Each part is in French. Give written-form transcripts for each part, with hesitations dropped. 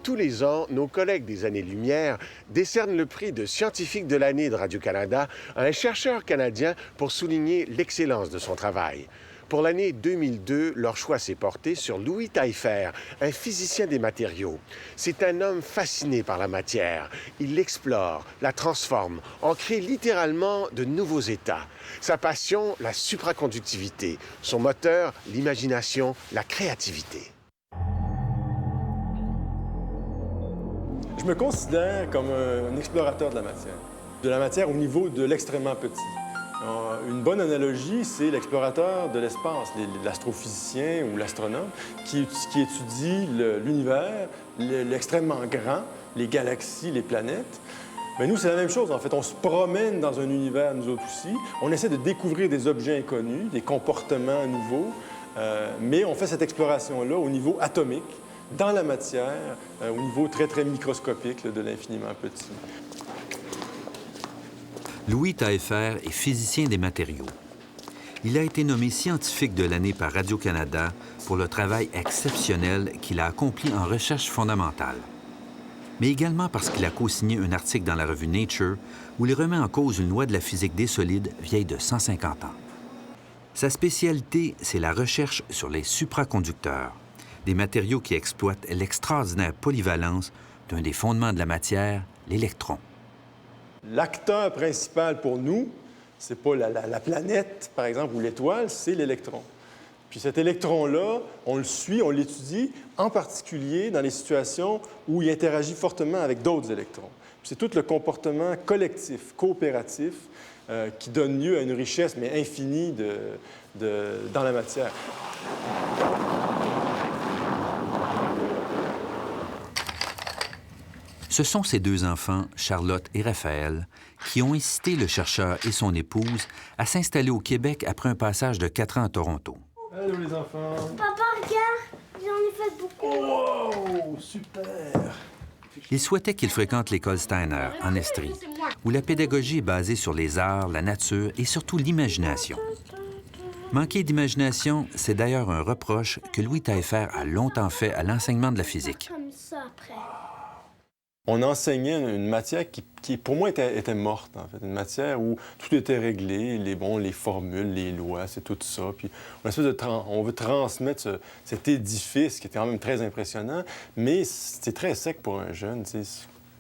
Tous les ans, nos collègues des Années-Lumière décernent le prix de scientifique de l'année de Radio-Canada à un chercheur canadien pour souligner l'excellence de son travail. Pour l'année 2002, leur choix s'est porté sur Louis Taillefer, un physicien des matériaux. C'est un homme fasciné par la matière. Il l'explore, la transforme, en crée littéralement de nouveaux états. Sa passion, la supraconductivité. Son moteur, l'imagination, la créativité. Je me considère comme un explorateur de la matière au niveau de l'extrêmement petit. Une bonne analogie, c'est l'explorateur de l'espace, l'astrophysicien ou l'astronome qui étudie l'univers, l'extrêmement grand, les galaxies, les planètes. Bien, nous, c'est la même chose, en fait. On se promène dans un univers, nous autres aussi. On essaie de découvrir des objets inconnus, des comportements nouveaux, mais on fait cette exploration-là au niveau atomique, dans la matière, au niveau très, très microscopique là, de l'infiniment petit. Louis Taillefer est physicien des matériaux. Il a été nommé scientifique de l'année par Radio-Canada pour le travail exceptionnel qu'il a accompli en recherche fondamentale. Mais également parce qu'il a co-signé un article dans la revue Nature où il remet en cause une loi de la physique des solides vieille de 150 ans. Sa spécialité, c'est la recherche sur les supraconducteurs, des matériaux qui exploitent l'extraordinaire polyvalence d'un des fondements de la matière, l'électron. L'acteur principal pour nous, c'est pas la planète, par exemple, ou l'étoile, c'est l'électron. Puis cet électron-là, on le suit, on l'étudie, en particulier dans les situations où il interagit fortement avec d'autres électrons. Puis c'est tout le comportement collectif, coopératif, qui donne lieu à une richesse, mais infinie, dans la matière. Ce sont ses deux enfants, Charlotte et Raphaël, qui ont incité le chercheur et son épouse à s'installer au Québec après un passage de 4 ans à Toronto. Allô, les enfants! Papa, regarde! J'en ai fait beaucoup! Wow! Super! Ils souhaitaient qu'ils fréquentent l'école Steiner, en Estrie, où la pédagogie est basée sur les arts, la nature et surtout l'imagination. Manquer d'imagination, c'est d'ailleurs un reproche que Louis Taillefer a longtemps fait à l'enseignement de la physique. Comme ça, après. On enseignait une matière qui pour moi, était morte, en fait. Une matière où tout était réglé, les formules, les lois, c'est tout ça. Puis on veut transmettre cet édifice qui était quand même très impressionnant, mais c'est très sec pour un jeune.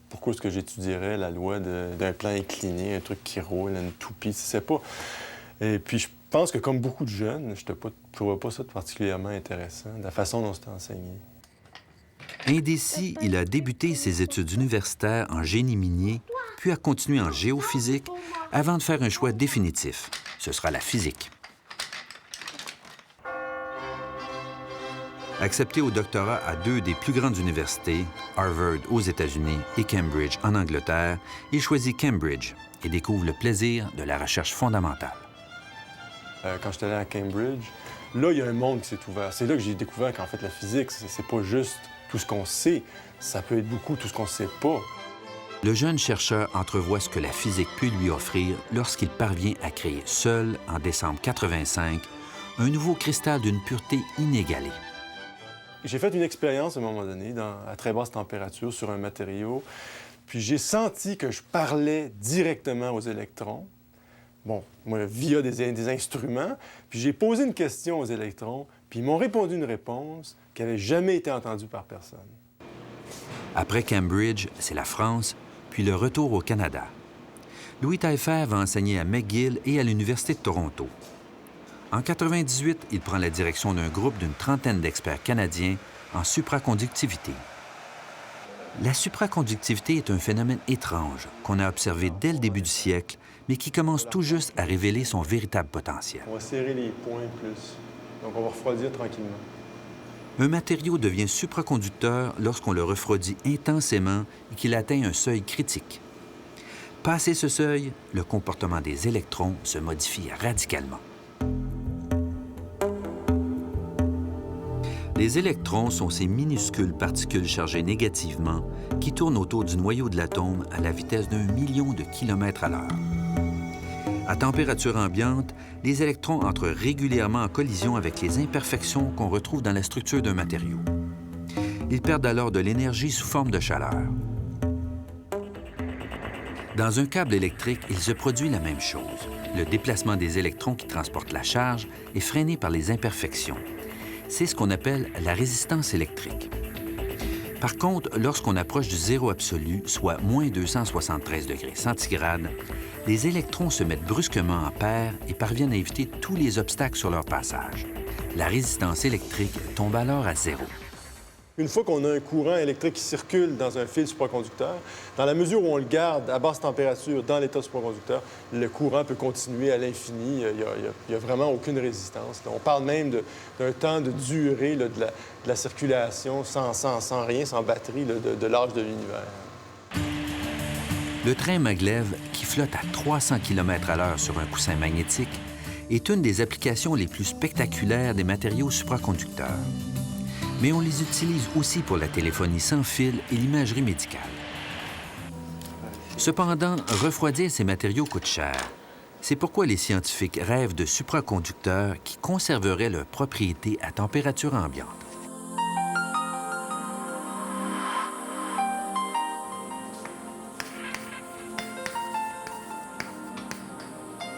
Pourquoi est-ce que j'étudierais la loi d'un plan incliné, un truc qui roule, une toupie? C'est pas... Et puis je pense que comme beaucoup de jeunes, je ne trouvais pas ça particulièrement intéressant, la façon dont c'était enseigné. Indécis, il a débuté ses études universitaires en génie minier, puis a continué en géophysique, avant de faire un choix définitif. Ce sera la physique. Accepté au doctorat à 2 des plus grandes universités, Harvard aux États-Unis et Cambridge en Angleterre, il choisit Cambridge et découvre le plaisir de la recherche fondamentale. Quand j'étais allé à Cambridge, là, il y a un monde qui s'est ouvert. C'est là que j'ai découvert qu'en fait, la physique, c'est pas juste tout ce qu'on sait, ça peut être beaucoup tout ce qu'on sait pas. Le jeune chercheur entrevoit ce que la physique peut lui offrir lorsqu'il parvient à créer seul, en décembre 85, un nouveau cristal d'une pureté inégalée. J'ai fait une expérience à un moment donné, à très basse température, sur un matériau, puis j'ai senti que je parlais directement aux électrons. Bon, moi, via des instruments, puis j'ai posé une question aux électrons, puis ils m'ont répondu une réponse qui n'avait jamais été entendue par personne. Après Cambridge, c'est la France, puis le retour au Canada. Louis Taillefer va enseigner à McGill et à l'Université de Toronto. En 1998, il prend la direction d'un groupe d'une trentaine d'experts canadiens en supraconductivité. La supraconductivité est un phénomène étrange qu'on a observé dès le début du siècle, mais qui commence tout juste à révéler son véritable potentiel. On va serrer les points plus, donc on va refroidir tranquillement. Un matériau devient supraconducteur lorsqu'on le refroidit intensément et qu'il atteint un seuil critique. Passé ce seuil, le comportement des électrons se modifie radicalement. Les électrons sont ces minuscules particules chargées négativement qui tournent autour du noyau de l'atome à la vitesse d'1 million de kilomètres à l'heure. À température ambiante, les électrons entrent régulièrement en collision avec les imperfections qu'on retrouve dans la structure d'un matériau. Ils perdent alors de l'énergie sous forme de chaleur. Dans un câble électrique, il se produit la même chose. Le déplacement des électrons qui transportent la charge est freiné par les imperfections. C'est ce qu'on appelle la résistance électrique. Par contre, lorsqu'on approche du zéro absolu, soit moins 273 degrés centigrades, les électrons se mettent brusquement en paire et parviennent à éviter tous les obstacles sur leur passage. La résistance électrique tombe alors à zéro. Une fois qu'on a un courant électrique qui circule dans un fil supraconducteur, dans la mesure où on le garde à basse température dans l'état supraconducteur, le courant peut continuer à l'infini. Il n'y a vraiment aucune résistance. On parle même d'un temps de durée de la circulation sans rien, sans batterie, de l'âge de l'univers. Le train maglev, qui flotte à 300 km/h sur un coussin magnétique, est une des applications les plus spectaculaires des matériaux supraconducteurs. Mais on les utilise aussi pour la téléphonie sans fil et l'imagerie médicale. Cependant, refroidir ces matériaux coûte cher. C'est pourquoi les scientifiques rêvent de supraconducteurs qui conserveraient leurs propriétés à température ambiante.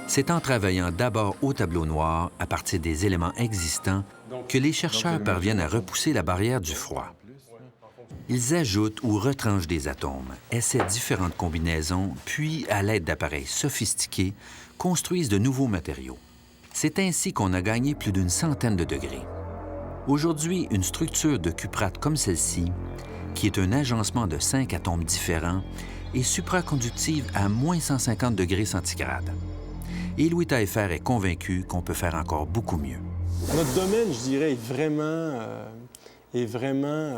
C'est en travaillant d'abord au tableau noir, à partir des éléments existants, que les chercheurs parviennent à repousser la barrière du froid. Ils ajoutent ou retranchent des atomes, essaient différentes combinaisons, puis, à l'aide d'appareils sophistiqués, construisent de nouveaux matériaux. C'est ainsi qu'on a gagné plus d'une centaine de degrés. Aujourd'hui, une structure de cuprate comme celle-ci, qui est un agencement de 5 atomes différents, est supraconductive à moins 150 degrés centigrades. Et Louis Taillefer est convaincu qu'on peut faire encore beaucoup mieux. Notre domaine, je dirais, est vraiment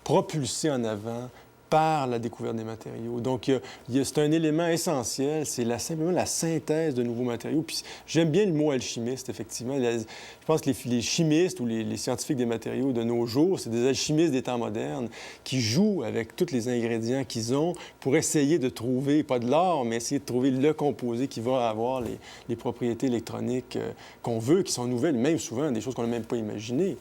propulsé en avant par la découverte des matériaux. Donc, c'est un élément essentiel, c'est simplement la synthèse de nouveaux matériaux. Puis j'aime bien le mot alchimiste, effectivement. Je pense que les chimistes ou les scientifiques des matériaux de nos jours, c'est des alchimistes des temps modernes qui jouent avec tous les ingrédients qu'ils ont pour essayer de trouver, pas de l'or, mais essayer de trouver le composé qui va avoir les propriétés électroniques qu'on veut, qui sont nouvelles, même souvent des choses qu'on n'a même pas imaginées.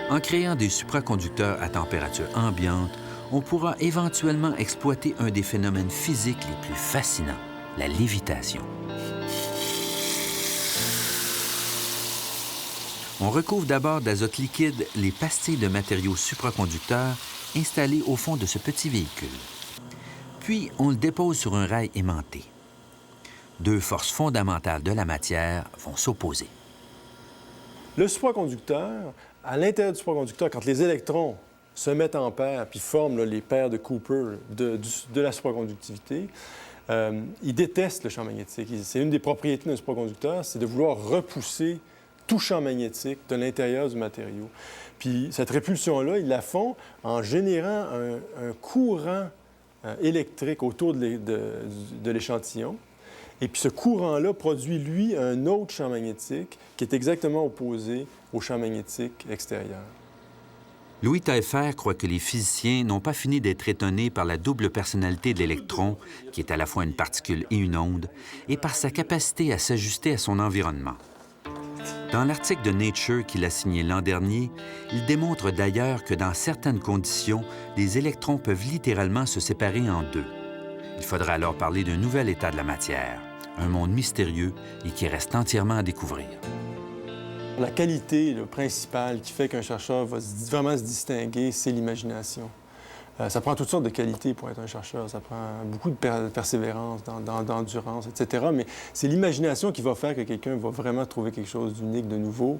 En créant des supraconducteurs à température ambiante, on pourra éventuellement exploiter un des phénomènes physiques les plus fascinants, la lévitation. On recouvre d'abord d'azote liquide les pastilles de matériaux supraconducteurs installées au fond de ce petit véhicule. Puis, on le dépose sur un rail aimanté. Deux forces fondamentales de la matière vont s'opposer. Le supraconducteur, à l'intérieur du supraconducteur, quand les électrons se mettent en paire puis forment les paires de Cooper de la supraconductivité, ils détestent le champ magnétique. C'est une des propriétés d'un supraconducteur, c'est de vouloir repousser tout champ magnétique de l'intérieur du matériau. Puis cette répulsion-là, ils la font en générant un courant électrique autour de l'échantillon. Et puis ce courant-là produit, lui, un autre champ magnétique qui est exactement opposé au champ magnétique extérieur. Louis Taillefer croit que les physiciens n'ont pas fini d'être étonnés par la double personnalité de l'électron, qui est à la fois une particule et une onde, et par sa capacité à s'ajuster à son environnement. Dans l'article de Nature qu'il a signé l'an dernier, il démontre d'ailleurs que dans certaines conditions, les électrons peuvent littéralement se séparer en deux. Il faudra alors parler d'un nouvel état de la matière, un monde mystérieux et qui reste entièrement à découvrir. La qualité principale qui fait qu'un chercheur va vraiment se distinguer, c'est l'imagination. Ça prend toutes sortes de qualités pour être un chercheur. Ça prend beaucoup de persévérance, d'endurance, etc. Mais c'est l'imagination qui va faire que quelqu'un va vraiment trouver quelque chose d'unique, de nouveau.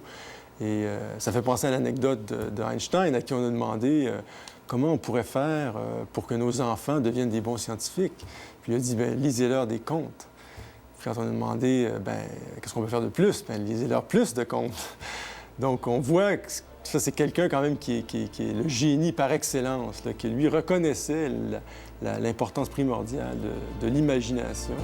Et ça fait penser à l'anecdote d'Einstein, à qui on a demandé comment on pourrait faire pour que nos enfants deviennent des bons scientifiques. Puis il a dit, bien, lisez-leur des contes. Puis quand on a demandé, qu'est-ce qu'on peut faire de plus? Bien, lisez-leur plus de contes. Donc, on voit que ça, c'est quelqu'un quand même qui est le génie par excellence, là, qui lui reconnaissait l'importance primordiale de l'imagination.